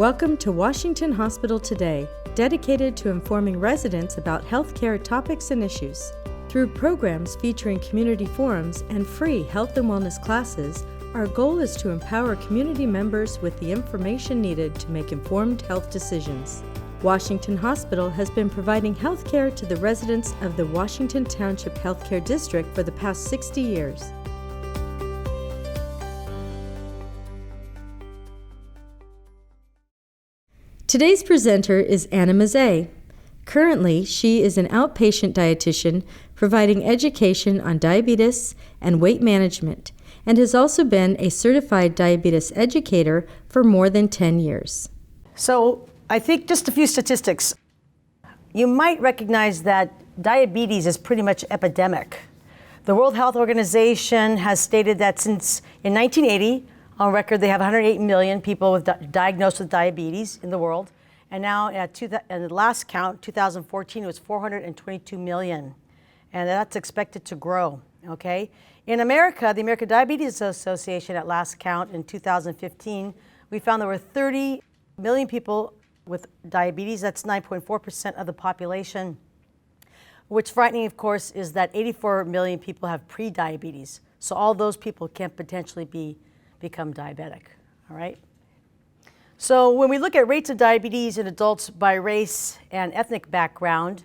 Welcome to Washington Hospital Today, dedicated to informing residents about healthcare topics and issues. Through programs featuring community forums and free health and wellness classes, our goal is to empower community members with the information needed to make informed health decisions. Washington Hospital has been providing health care to the residents of the Washington Township Healthcare District for the past 60 years. Today's presenter is Anna Mazzei. Currently, she is an outpatient dietitian providing education on diabetes and weight management, and has also been a certified diabetes educator for more than 10 years. So I think just a few statistics. You might recognize that diabetes is pretty much epidemic. The World Health Organization has stated that since in 1980, on record, they have 108 million people diagnosed with diabetes in the world. And now at the last count, 2014, it was 422 million. And that's expected to grow, okay? In America, the American Diabetes Association at last count in 2015, we found there were 30 million people with diabetes. That's 9.4% of the population. What's frightening, of course, is that 84 million people have pre-diabetes. So all those people can potentially become diabetic, all right? So when we look at rates of diabetes in adults by race and ethnic background,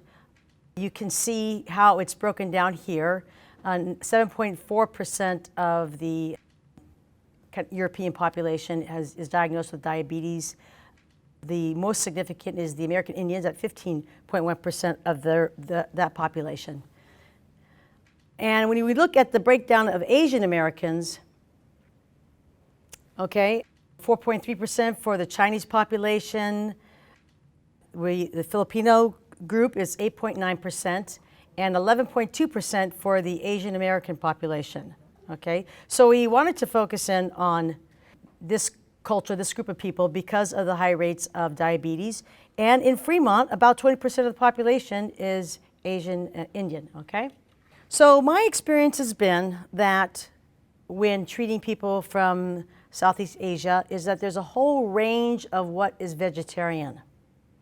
you can see how it's broken down here. 7.4% of the European population is diagnosed with diabetes. The most significant is the American Indians at 15.1% of that population. And when we look at the breakdown of Asian Americans, okay, 4.3% for the Chinese population. The Filipino group is 8.9%, and 11.2% for the Asian American population. Okay, so we wanted to focus in on this culture, this group of people, because of the high rates of diabetes. And in Fremont, about 20% of the population is Asian Indian. Okay, so my experience has been that when treating people from Southeast Asia is that there's a whole range of what is vegetarian,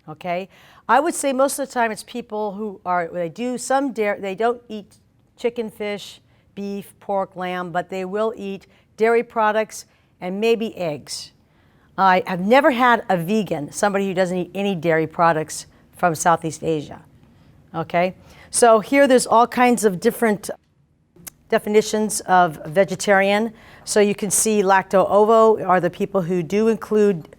okay? I would say most of the time it's people who they do some dairy, they don't eat chicken, fish, beef, pork, lamb, but they will eat dairy products and maybe eggs. I have never had a vegan, somebody who doesn't eat any dairy products from Southeast Asia, okay? So here there's all kinds of different definitions of vegetarian. So you can see lacto-ovo are the people who do include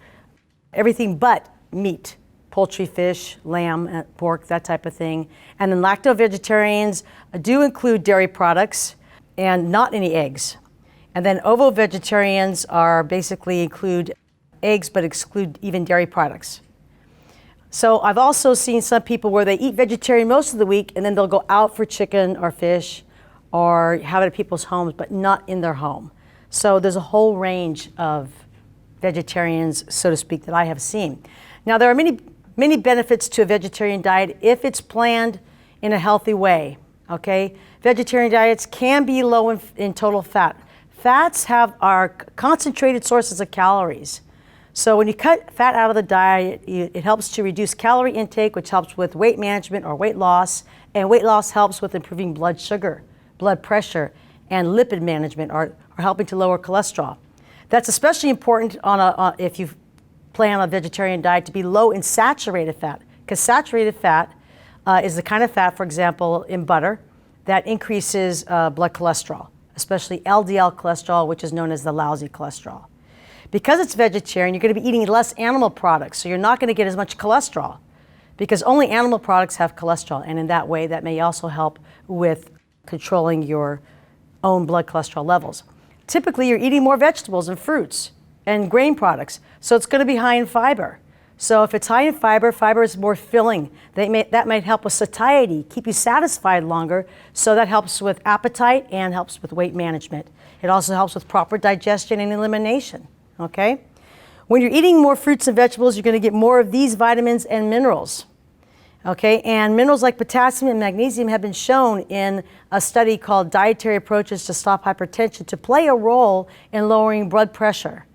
everything but meat, poultry, fish, lamb, pork, that type of thing. And then lacto-vegetarians do include dairy products and not any eggs. And then ovo-vegetarians are basically include eggs but exclude even dairy products. So I've also seen some people where they eat vegetarian most of the week and then they'll go out for chicken or fish or have it at people's homes, but not in their home. So there's a whole range of vegetarians, so to speak, that I have seen. Now there are many benefits to a vegetarian diet if it's planned in a healthy way, okay? Vegetarian diets can be low in total fat. Fats are concentrated sources of calories. So when you cut fat out of the diet, it helps to reduce calorie intake, which helps with weight management or weight loss, and weight loss helps with improving blood sugar, blood pressure, and lipid management are helping to lower cholesterol. That's especially important if you plan on a vegetarian diet to be low in saturated fat, because saturated fat is the kind of fat, for example, in butter, that increases blood cholesterol, especially LDL cholesterol, which is known as the lousy cholesterol. Because it's vegetarian, you're going to be eating less animal products, so you're not going to get as much cholesterol, because only animal products have cholesterol, and in that way, that may also help with controlling your own blood cholesterol levels. Typically, you're eating more vegetables and fruits and grain products, so it's going to be high in fiber. So if it's high in fiber, fiber is more filling. That might help with satiety, keep you satisfied longer, so that helps with appetite and helps with weight management. It also helps with proper digestion and elimination, okay? When you're eating more fruits and vegetables, you're going to get more of these vitamins and minerals. Okay, and minerals like potassium and magnesium have been shown in a study called Dietary Approaches to Stop Hypertension to play a role in lowering blood pressure.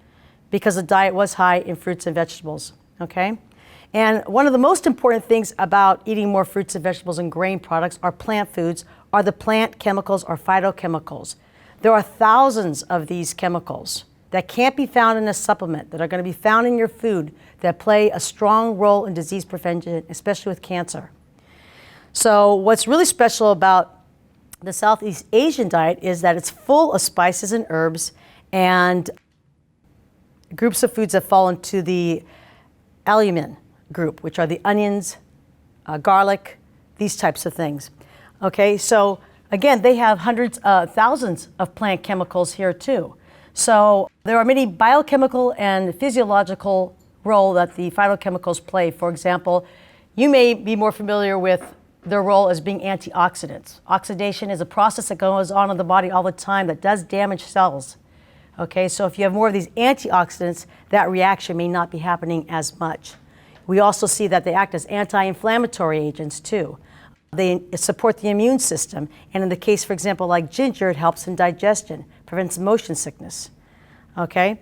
because the diet was high in fruits and vegetables, okay? And one of the most important things about eating more fruits and vegetables and grain products or plant foods are the plant chemicals or phytochemicals. There are thousands of these chemicals that can't be found in a supplement, that are going to be found in your food, that play a strong role in disease prevention, especially with cancer. So what's really special about the Southeast Asian diet is that it's full of spices and herbs and groups of foods that fall into the Allium group, which are the onions, garlic, these types of things. Okay, so again, they have thousands of plant chemicals here too. So there are many biochemical and physiological role that the phytochemicals play. For example, you may be more familiar with their role as being antioxidants. Oxidation is a process that goes on in the body all the time that does damage cells. Okay, so if you have more of these antioxidants, that reaction may not be happening as much. We also see that they act as anti-inflammatory agents too. They support the immune system, and in the case, for example, like ginger, it helps in digestion, prevents motion sickness, okay?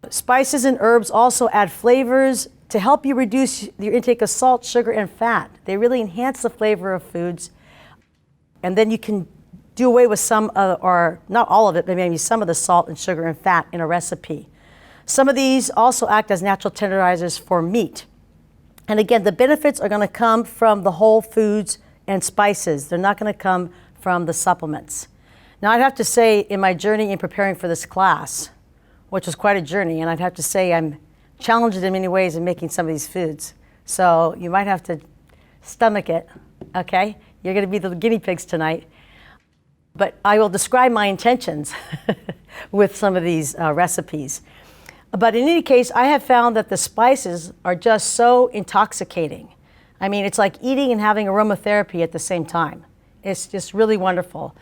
Spices and herbs also add flavors to help you reduce your intake of salt, sugar, and fat. They really enhance the flavor of foods, and then you can do away with some, or not all of it, but maybe some of the salt and sugar and fat in a recipe. Some of these also act as natural tenderizers for meat. And again, the benefits are going to come from the whole foods and spices. They're not going to come from the supplements. Now, I'd have to say, in my journey in preparing for this class, which was quite a journey, and I'd have to say I'm challenged in many ways in making some of these foods. So you might have to stomach it, okay? You're going to be the guinea pigs tonight. But I will describe my intentions with some of these recipes. But in any case, I have found that the spices are just so intoxicating. I mean, it's like eating and having aromatherapy at the same time. It's just really wonderful.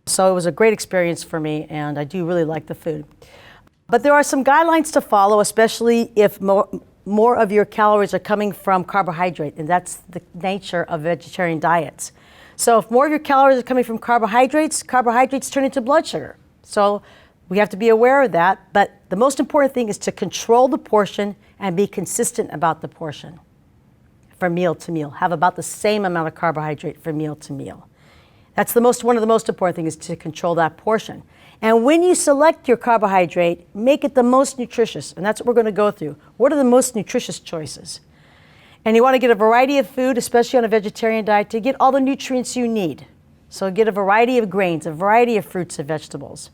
So it was a great experience for me, and I do really like the food. But there are some guidelines to follow, especially if more of your calories are coming from carbohydrate, and that's the nature of vegetarian diets. So if more of your calories are coming from carbohydrates, carbohydrates turn into blood sugar. So we have to be aware of that, but the most important thing is to control the portion and be consistent about the portion from meal to meal. Have about the same amount of carbohydrate from meal to meal. That's one of the most important things, is to control that portion. And when you select your carbohydrate, make it the most nutritious, and that's what we're going to go through. What are the most nutritious choices? And you want to get a variety of food, especially on a vegetarian diet, to get all the nutrients you need. So get a variety of grains, a variety of fruits and vegetables.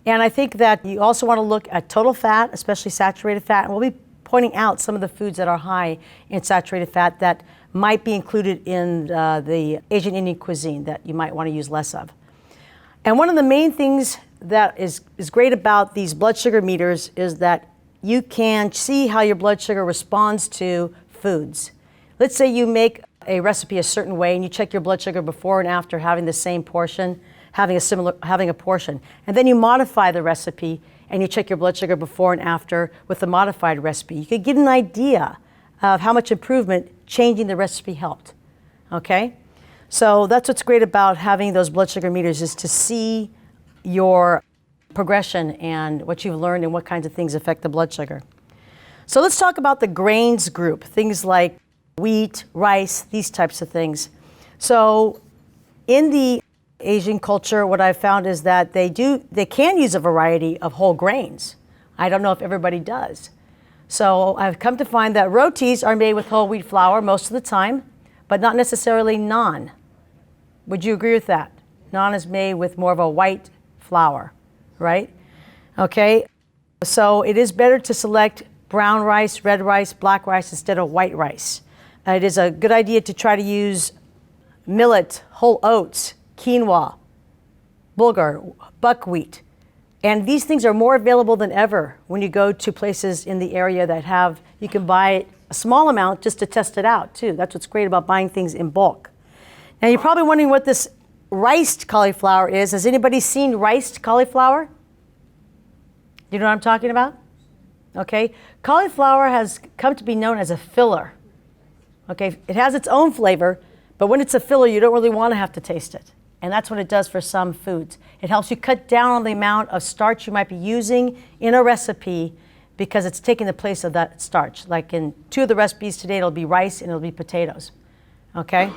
And I think that you also want to look at total fat, especially saturated fat, and we'll be pointing out some of the foods that are high in saturated fat that might be included in the Asian Indian cuisine that you might want to use less of. And one of the main things that is great about these blood sugar meters is that you can see how your blood sugar responds to foods. Let's say you make a recipe a certain way and you check your blood sugar before and after having the same portion, having a portion. And then you modify the recipe and you check your blood sugar before and after with the modified recipe. You could get an idea of how much improvement changing the recipe helped, okay? So that's what's great about having those blood sugar meters, is to see your progression and what you've learned and what kinds of things affect the blood sugar. So let's talk about the grains group, things like wheat, rice, these types of things. So in the Asian culture, what I've found is that they can use a variety of whole grains. I don't know if everybody does. So I've come to find that rotis are made with whole wheat flour most of the time, but not necessarily naan. Would you agree with that? Naan is made with more of a white flour, right? Okay, so it is better to select brown rice, red rice, black rice instead of white rice. It is a good idea to try to use millet, whole oats, quinoa, bulgur, buckwheat. And these things are more available than ever when you go to places in the area that you can buy a small amount just to test it out too. That's what's great about buying things in bulk. Now you're probably wondering what this riced cauliflower is. Has anybody seen riced cauliflower? You know what I'm talking about? Okay, cauliflower has come to be known as a filler. Okay, it has its own flavor, but when it's a filler, you don't really want to have to taste it. And that's what it does for some foods. It helps you cut down on the amount of starch you might be using in a recipe because it's taking the place of that starch. Like in 2 of the recipes today, it'll be rice and it'll be potatoes, okay?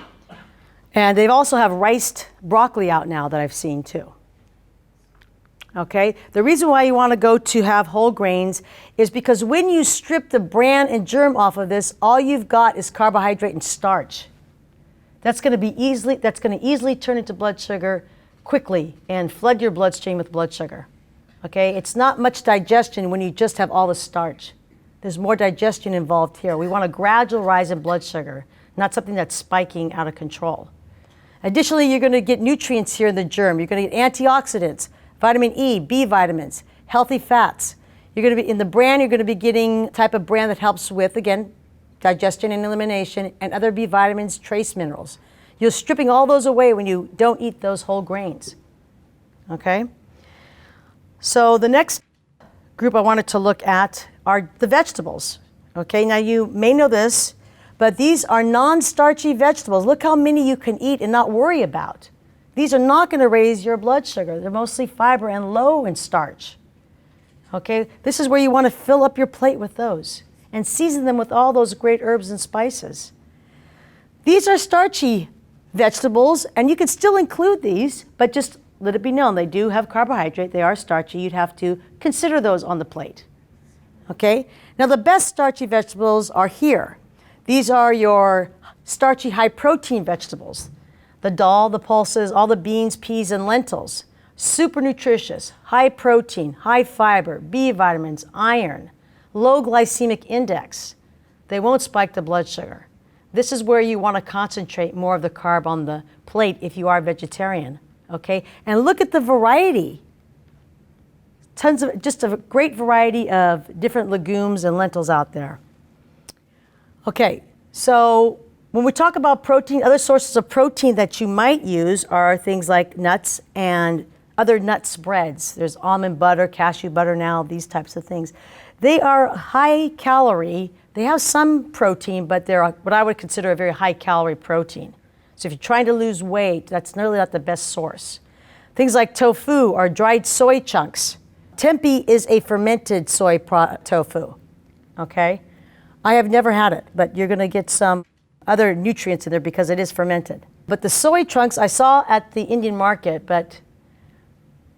And they also have riced broccoli out now that I've seen too. Okay, the reason why you want to go to have whole grains is because when you strip the bran and germ off of this, all you've got is carbohydrate and starch. That's going to easily turn into blood sugar quickly and flood your bloodstream with blood sugar. Okay, it's not much digestion when you just have all the starch. There's more digestion involved here. We want a gradual rise in blood sugar, not something that's spiking out of control. Additionally, you're going to get nutrients here in the germ. You're going to get antioxidants, vitamin E, B vitamins, healthy fats. You're going to be in the bran, you're going to be getting type of bran that helps with, again, digestion and elimination, and other B vitamins, trace minerals. You're stripping all those away when you don't eat those whole grains. Okay? So the next group I wanted to look at are the vegetables. Okay, now you may know this, but these are non-starchy vegetables. Look how many you can eat and not worry about. These are not going to raise your blood sugar. They're mostly fiber and low in starch. Okay, this is where you want to fill up your plate with those and season them with all those great herbs and spices. These are starchy vegetables, and you can still include these, but just let it be known, they do have carbohydrate, they are starchy. You'd have to consider those on the plate. Okay, now the best starchy vegetables are here. These are your starchy high protein vegetables. The dal, the pulses, all the beans, peas, and lentils. Super nutritious, high protein, high fiber, B vitamins, iron, low glycemic index. They won't spike the blood sugar. This is where you want to concentrate more of the carb on the plate if you are vegetarian, okay? And look at the variety. Just a great variety of different legumes and lentils out there. Okay, so when we talk about protein, other sources of protein that you might use are things like nuts and other nut spreads. There's almond butter, cashew butter now, these types of things. They are high calorie. They have some protein, but they're what I would consider a very high calorie protein. So if you're trying to lose weight, that's really not the best source. Things like tofu or dried soy chunks. Tempeh is a fermented soy tofu, okay? I have never had it, but you're gonna get some other nutrients in there because it is fermented. But the soy chunks I saw at the Indian market, but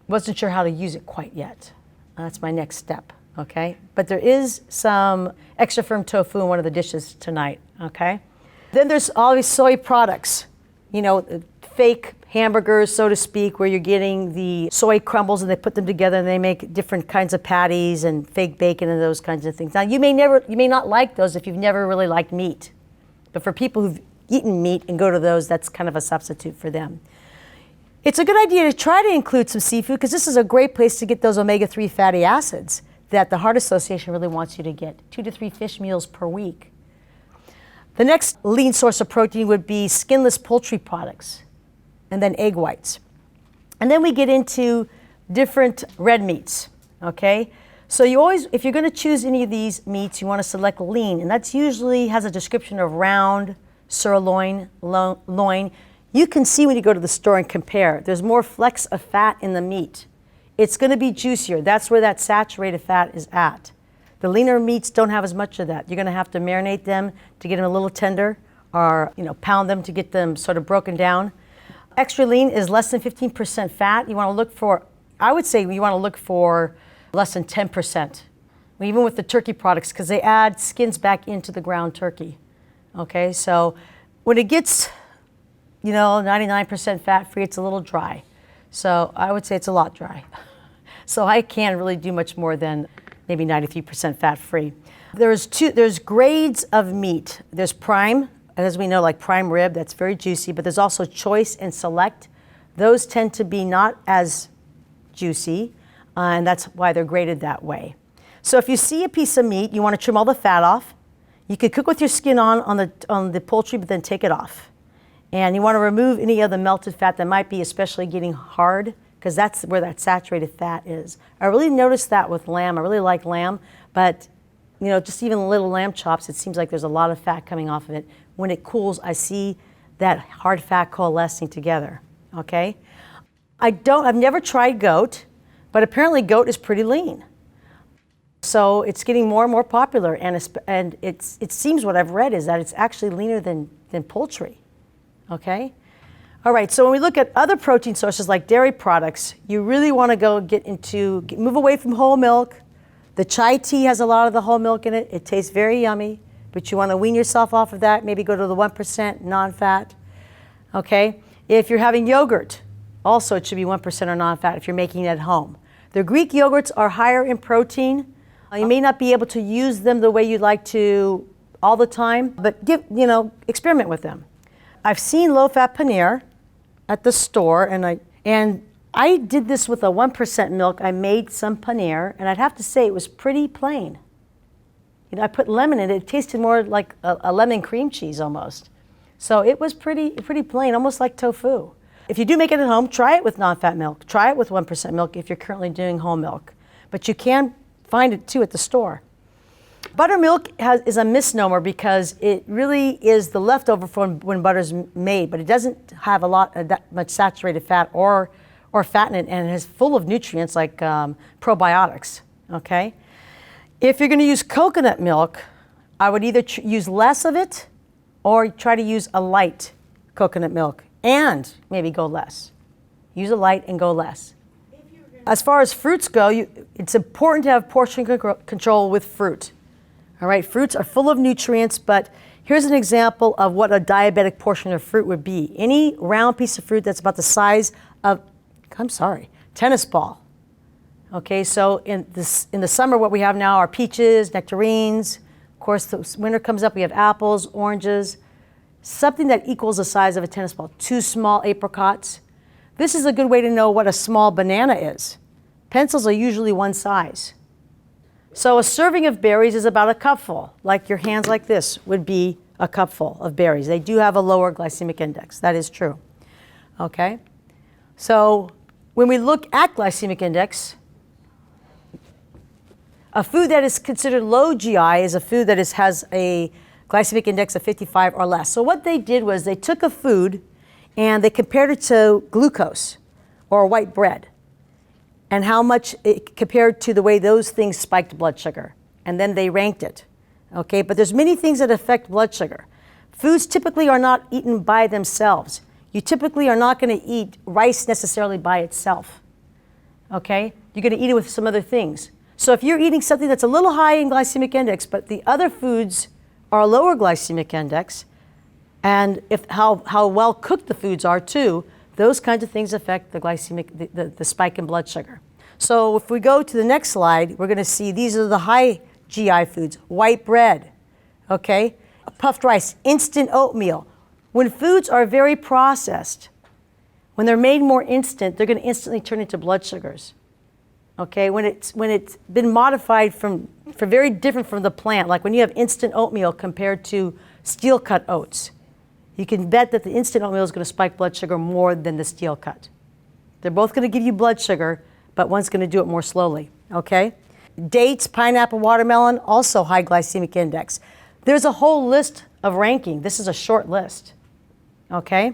wasn't sure how to use it quite yet. That's my next step, okay? But there is some extra firm tofu in one of the dishes tonight, okay? Then there's all these soy products, you know, fake hamburgers, so to speak, where you're getting the soy crumbles and they put them together and they make different kinds of patties and fake bacon and those kinds of things. Now, you may not like those if you've never really liked meat. But for people who've eaten meat and go to those, that's kind of a substitute for them. It's a good idea to try to include some seafood because this is a great place to get those omega-3 fatty acids that the Heart Association really wants you to get, 2 to 3 fish meals per week. The next lean source of protein would be skinless poultry products, and then egg whites. And then we get into different red meats, okay? So you always, if you're gonna choose any of these meats, you wanna select lean, and that's usually has a description of round, sirloin, loin. You can see when you go to the store and compare. There's more flecks of fat in the meat. It's gonna be juicier. That's where that saturated fat is at. The leaner meats don't have as much of that. You're gonna have to marinate them to get them a little tender or pound them to get them sort of broken down. Extra lean is less than 15% fat. You wanna look for, I would say you wanna look for less than 10%, even with the turkey products, because they add skins back into the ground turkey. Okay, so when it gets 99% fat-free, it's a little dry. So I would say it's a lot dry. So I can't really do much more than maybe 93% fat-free. There's grades of meat. There's prime, as we know, like prime rib, that's very juicy, but there's also choice and select. Those tend to be not as juicy, and that's why they're graded that way. So if you see a piece of meat, you want to trim all the fat off. You could cook with your skin on the poultry, but then take it off. And you want to remove any of the melted fat that might be especially getting hard, because that's where that saturated fat is. I really noticed that with lamb. I really like lamb, but just even little lamb chops, it seems like there's a lot of fat coming off of it. When it cools, I see that hard fat coalescing together, okay? I've never tried goat, but apparently goat is pretty lean. So it's getting more and more popular, and it seems what I've read is that it's actually leaner than poultry, okay? All right, so when we look at other protein sources like dairy products, you really want to move away from whole milk. The chai tea has a lot of the whole milk in it. It tastes very yummy, but you want to wean yourself off of that, maybe go to the 1% non-fat, okay? If you're having yogurt, also it should be 1% or non-fat if you're making it at home. The Greek yogurts are higher in protein. You may not be able to use them the way you'd like to all the time, but experiment with them. I've seen low-fat paneer at the store, and I did this with a 1% milk. I made some paneer, and I'd have to say it was pretty plain. I put lemon in it. It tasted more like a lemon cream cheese almost. So it was pretty plain, almost like tofu. If you do make it at home, try it with non-fat milk. Try it with 1% milk if you're currently doing whole milk. But you can find it too at the store. Buttermilk is a misnomer because it really is the leftover from when butter's made, but it doesn't have that much saturated fat or fat in it, and it is full of nutrients like probiotics, okay? If you're going to use coconut milk, I would either use less of it or try to use a light coconut milk and maybe go less. Use a light and go less. As far as fruits go, it's important to have portion control with fruit. All right, fruits are full of nutrients, but here's an example of what a diabetic portion of fruit would be. Any round piece of fruit that's about the size of, tennis ball. Okay, so in the summer, what we have now are peaches, nectarines. Of course, the winter comes up, we have apples, oranges, something that equals the size of a tennis ball, 2 small apricots. This is a good way to know what a small banana is. Pencils are usually one size. So a serving of berries is about a cupful, like your hands like this would be a cupful of berries. They do have a lower glycemic index, that is true, okay? So when we look at glycemic index, a food that is considered low GI is a food that has a glycemic index of 55 or less. So what they did was they took a food and they compared it to glucose or white bread, and how much it compared to the way those things spiked blood sugar. And then they ranked it, okay? But there's many things that affect blood sugar. Foods typically are not eaten by themselves. You typically are not gonna eat rice necessarily by itself, okay? You're gonna eat it with some other things. So if you're eating something that's a little high in glycemic index, but the other foods are a lower glycemic index, and how well cooked the foods are too, those kinds of things affect the spike in blood sugar. So if we go to the next slide, we're going to see these are the high GI foods. White bread, okay? Puffed rice, instant oatmeal. When foods are very processed, when they're made more instant, they're going to instantly turn into blood sugars. Okay, when it's been modified for very different from the plant, like when you have instant oatmeal compared to steel cut oats, you can bet that the instant oatmeal is going to spike blood sugar more than the steel cut. They're both going to give you blood sugar, but one's going to do it more slowly, okay? Dates, pineapple, watermelon, also high glycemic index. There's a whole list of ranking. This is a short list, okay?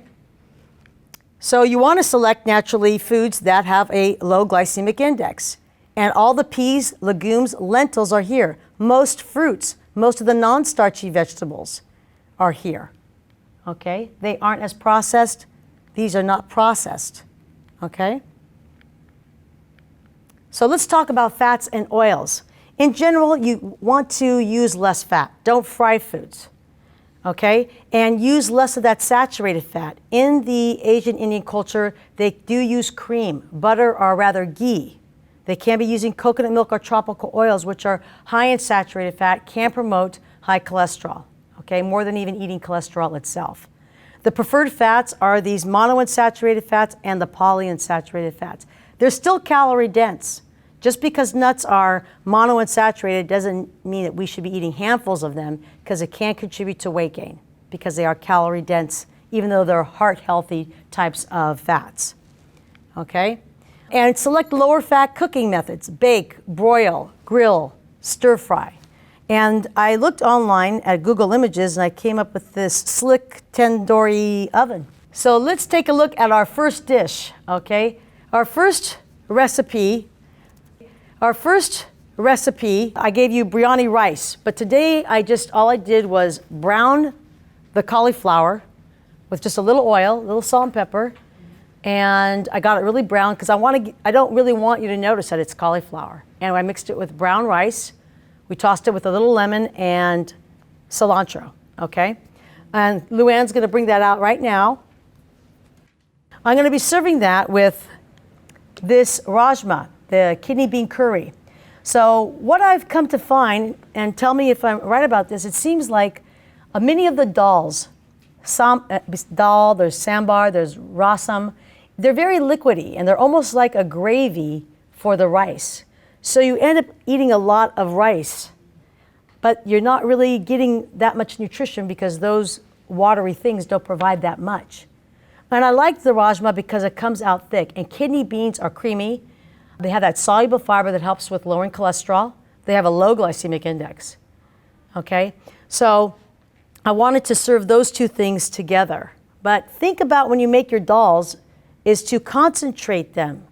So you want to select naturally foods that have a low glycemic index. And all the peas, legumes, lentils are here. Most fruits, most of the non-starchy vegetables are here. Okay, they aren't as processed. These are not processed, okay? So let's talk about fats and oils. In general, you want to use less fat. Don't fry foods, okay? And use less of that saturated fat. In the Asian Indian culture, they do use cream, butter, or rather ghee. They can be using coconut milk or tropical oils, which are high in saturated fat, can promote high cholesterol. Okay, more than even eating cholesterol itself. The preferred fats are these monounsaturated fats and the polyunsaturated fats. They're still calorie dense. Just because nuts are monounsaturated doesn't mean that we should be eating handfuls of them, because it can contribute to weight gain because they are calorie dense, even though they're heart healthy types of fats. Okay? And select lower fat cooking methods: bake, broil, grill, stir fry. And I looked online at Google Images and I came up with this slick tandoori oven. So let's take a look at our first dish, okay? Our first recipe recipe, I gave you biryani rice, but today all I did was brown the cauliflower with just a little oil, a little salt and pepper, and I got it really brown because I don't really want you to notice that it's cauliflower. And I mixed it with brown rice. We tossed it with a little lemon and cilantro, okay? And Luann's gonna bring that out right now. I'm gonna be serving that with this Rajma, the kidney bean curry. So what I've come to find, and tell me if I'm right about this, it seems like many of the dals, dal, there's sambar, there's rasam, they're very liquidy and they're almost like a gravy for the rice. So you end up eating a lot of rice, but you're not really getting that much nutrition because those watery things don't provide that much. And I like the Rajma because it comes out thick, and kidney beans are creamy. They have that soluble fiber that helps with lowering cholesterol. They have a low glycemic index, okay? So I wanted to serve those two things together. But think about when you make your dals is to concentrate them.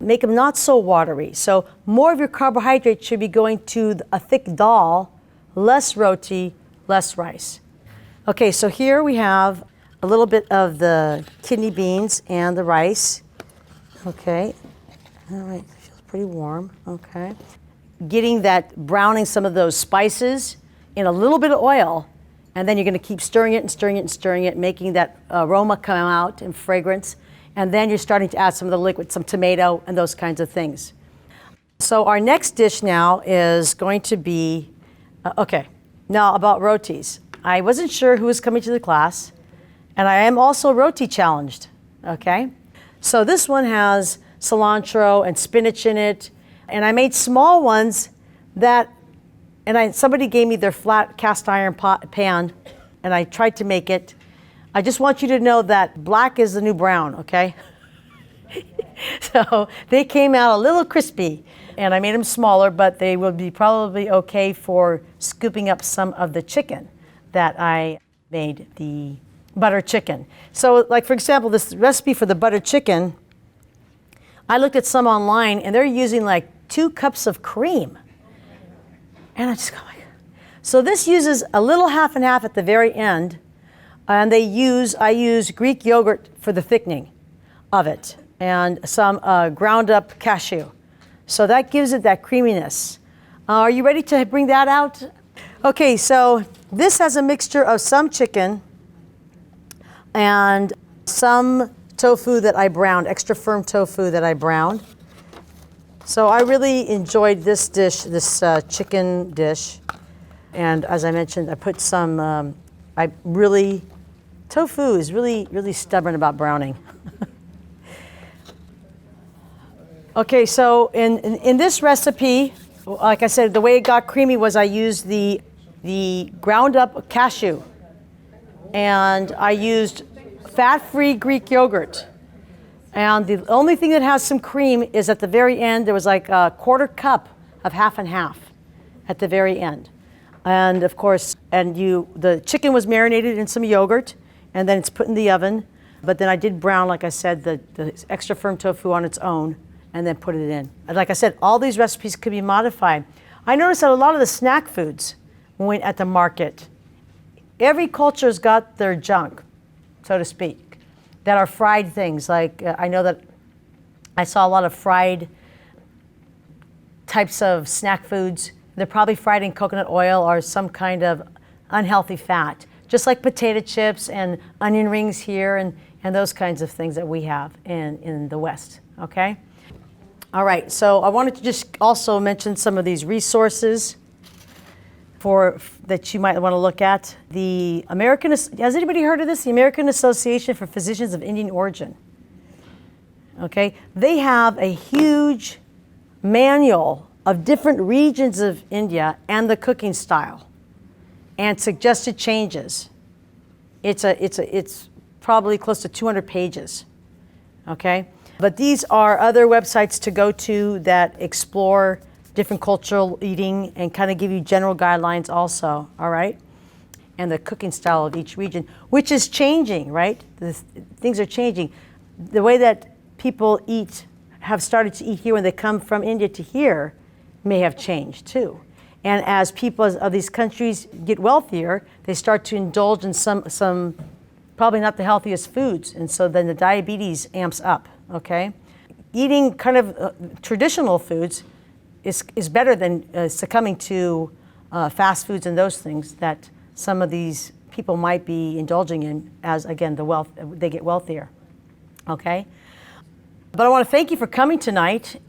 Make them not so watery. So more of your carbohydrate should be going to a thick dal, less roti, less rice. Okay, so here we have a little bit of the kidney beans and the rice. Okay, all right, feels pretty warm, okay. Getting that, browning some of those spices in a little bit of oil, and then you're gonna keep stirring it and stirring it and stirring it, making that aroma come out and fragrance. And then you're starting to add some of the liquid, some tomato and those kinds of things. So our next dish now is going to be, okay, now about rotis. I wasn't sure who was coming to the class, and I am also roti challenged, okay? So this one has cilantro and spinach in it, and I made small ones that, somebody gave me their flat cast iron pan, and I tried to make it. I just want you to know that black is the new brown, okay? So they came out a little crispy, and I made them smaller, but they will be probably okay for scooping up some of the chicken that I made, the butter chicken. So like, for example, this recipe for the butter chicken, I looked at some online, and they're using like 2 cups of cream. And I just go, so this uses a little half and half at the very end. And I use Greek yogurt for the thickening of it, and some ground up cashew. So that gives it that creaminess. Are you ready to bring that out? Okay, so this has a mixture of some chicken and some tofu that I browned, extra firm tofu that I browned. So I really enjoyed this dish, this chicken dish. And as I mentioned, I put some, tofu is really stubborn about browning. Okay, so in this recipe, like I said, the way it got creamy was I used the ground up cashew, and I used fat-free Greek yogurt. And the only thing that has some cream is at the very end. There was like a 1/4 cup of half and half at the very end. And of course, the chicken was marinated in some yogurt, and then it's put in the oven. But then I did brown, like I said, the extra firm tofu on its own, and then put it in. And like I said, all these recipes could be modified. I noticed that a lot of the snack foods went at the market. Every culture's got their junk, so to speak, that are fried things. Like I know that I saw a lot of fried types of snack foods. They're probably fried in coconut oil or some kind of unhealthy fat, just like potato chips and onion rings here and those kinds of things that we have in the West, okay? All right, so I wanted to just also mention some of these resources that you might want to look at. Has anybody heard of this? The American Association for Physicians of Indian Origin. Okay, they have a huge manual of different regions of India and the cooking style and suggested changes. It's probably close to 200 pages, okay? But these are other websites to go to that explore different cultural eating and kind of give you general guidelines also, all right? And the cooking style of each region, which is changing, right? Things are changing. The way that people have started to eat here when they come from India to here may have changed too. And as people of these countries get wealthier, they start to indulge in some probably not the healthiest foods. And so then the diabetes amps up, okay? Eating kind of traditional foods is better than succumbing to fast foods and those things that some of these people might be indulging in as, again, they get wealthier, okay? But I want to thank you for coming tonight,